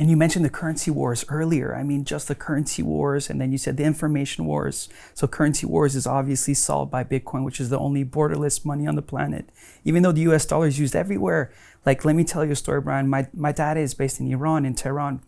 And you mentioned the currency wars earlier. I mean, just the currency wars, and then you said the information wars. So currency wars is obviously solved by Bitcoin, which is the only borderless money on the planet. Even though the US dollar is used everywhere. Like, let me tell you a story, Brian. My dad is based in Iran, in Tehran.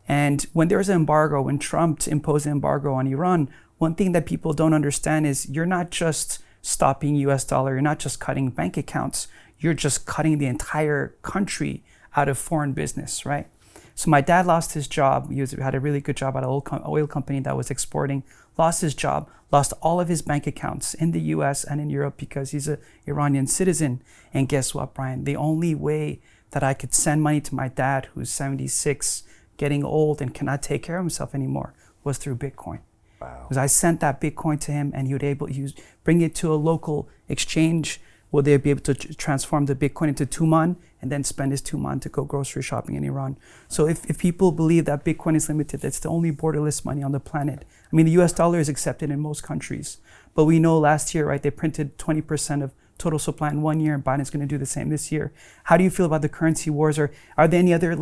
And when there was an embargo, when Trump imposed an embargo on Iran, one thing that people don't understand is you're not just stopping US dollar, you're not just cutting bank accounts, you're just cutting the entire country out of foreign business, right? So my dad lost his job. He had a really good job at an oil company that was exporting, lost his job, lost all of his bank accounts in the US and in Europe because he's an Iranian citizen. And guess what, Brian? The only way that I could send money to my dad, who's 76, getting old and cannot take care of himself anymore, was through Bitcoin. Wow. Because I sent that Bitcoin to him and he would bring it to a local exchange where they'd be able to transform the Bitcoin into Tuman and then spend his Tuman to go grocery shopping in Iran. So if people believe that Bitcoin is limited, it's the only borderless money on the planet. I mean, the US dollar is accepted in most countries. But we know last year, right, they printed 20% of total supply in 1 year, and Biden's going to do the same this year. How do you feel about the currency wars? Or are there any other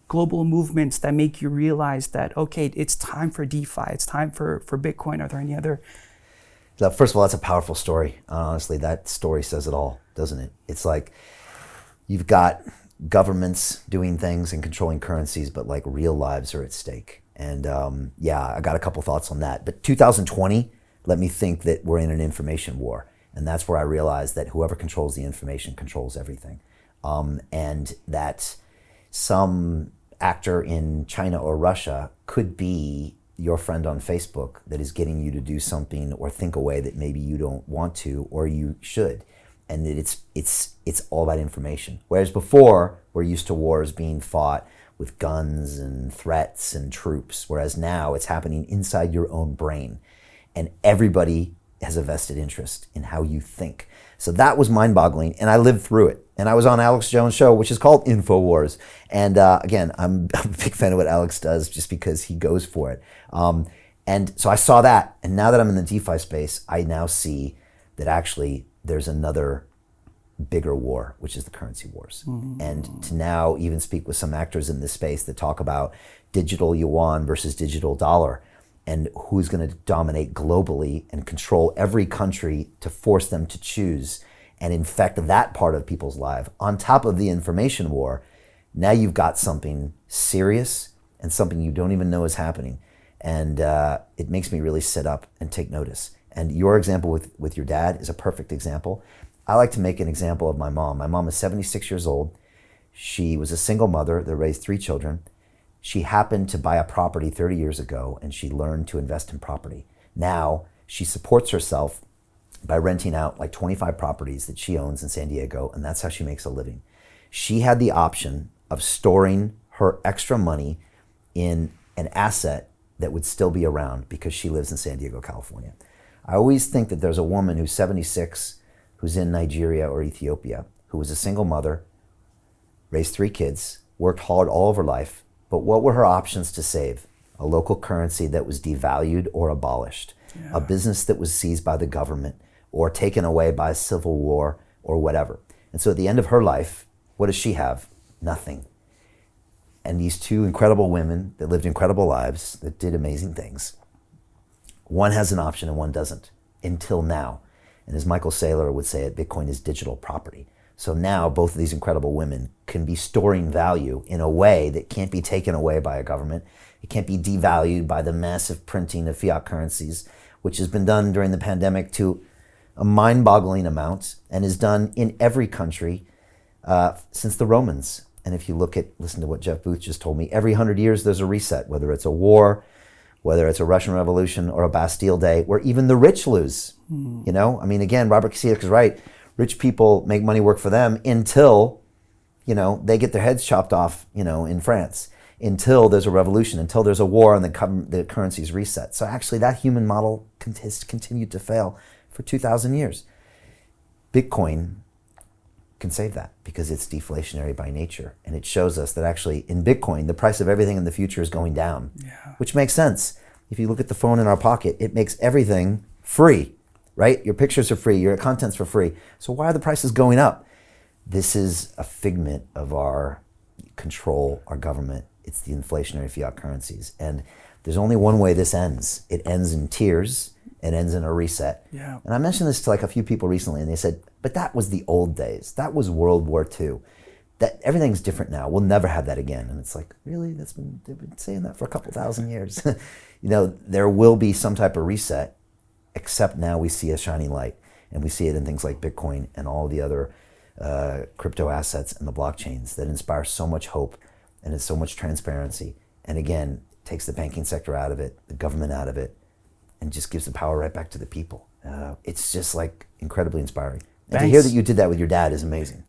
global movements that make you realize that, okay, it's time for DeFi, it's time for Bitcoin? Are there any other? First of all, that's a powerful story. Honestly, that story says it all, doesn't it? It's like you've got governments doing things and controlling currencies, but real lives are at stake. And I got a couple thoughts on that. But 2020, let me think that we're in an information war. And that's where I realized that whoever controls the information controls everything. And that some actor in China or Russia could be your friend on Facebook that is getting you to do something or think a way that maybe you don't want to or you should. And that it's all about information. Whereas before, we're used to wars being fought with guns and threats and troops. Whereas now it's happening inside your own brain. And everybody has a vested interest in how you think. So that was mind-boggling, and I lived through it. And I was on Alex Jones' show, which is called InfoWars. And again, I'm a big fan of what Alex does just because he goes for it. And so I saw that. And now that I'm in the DeFi space, I now see that actually there's another bigger war, which is the currency wars. Mm-hmm. And to now even speak with some actors in this space that talk about digital yuan versus digital dollar and who's going to dominate globally and control every country to force them to choose and infect that part of people's life. On top of the information war, now you've got something serious and something you don't even know is happening. And it makes me really sit up and take notice. And your example with your dad is a perfect example. I like to make an example of my mom. My mom is 76 years old. She was a single mother that raised 3 children. She happened to buy a property 30 years ago and she learned to invest in property. Now she supports herself by renting out 25 properties that she owns in San Diego, and that's how she makes a living. She had the option of storing her extra money in an asset that would still be around because she lives in San Diego, California. I always think that there's a woman who's 76, who's in Nigeria or Ethiopia, who was a single mother, raised 3 kids, worked hard all of her life, but what were her options to save? A local currency that was devalued or abolished, a business that was seized by the government or taken away by a civil war or whatever. And so at the end of her life, what does she have? Nothing. And these 2 incredible women that lived incredible lives, that did amazing things, one has an option and one doesn't, until now. And as Michael Saylor would say it, Bitcoin is digital property. So now both of these incredible women can be storing value in a way that can't be taken away by a government. It can't be devalued by the massive printing of fiat currencies, which has been done during the pandemic to a mind-boggling amount and is done in every country since the Romans. And if you listen to what Jeff Booth just told me, every 100 years there's a reset, whether it's a war, whether it's a Russian Revolution or a Bastille Day, where even the rich lose. You know, I mean, again, Robert Kiyosaki is right. Rich people make money work for them until, they get their heads chopped off, in France, until there's a revolution, until there's a war and the currency's reset. So actually that human model has continued to fail for 2,000 years. Bitcoin can save that because it's deflationary by nature. And it shows us that actually in Bitcoin, the price of everything in the future is going down, which makes sense. If you look at the phone in our pocket, it makes everything free, right? Your pictures are free, your content's for free. So why are the prices going up? This is a figment of our control, our government, It's the inflationary fiat currencies. And there's only one way this ends. It ends in tears. It ends in a reset. Yeah. And I mentioned this to like a few people recently, and they said, but that was the old days. That was World War II. That everything's different now. We'll never have that again. And it's like, really? They've been saying that for a couple thousand years. There will be some type of reset, except now we see a shining light. And we see it in things like Bitcoin and all the other crypto assets and the blockchains that inspire so much hope and is so much transparency. And again, takes the banking sector out of it, the government out of it, and just gives the power right back to the people. It's just like incredibly inspiring. And to hear that you did that with your dad is amazing.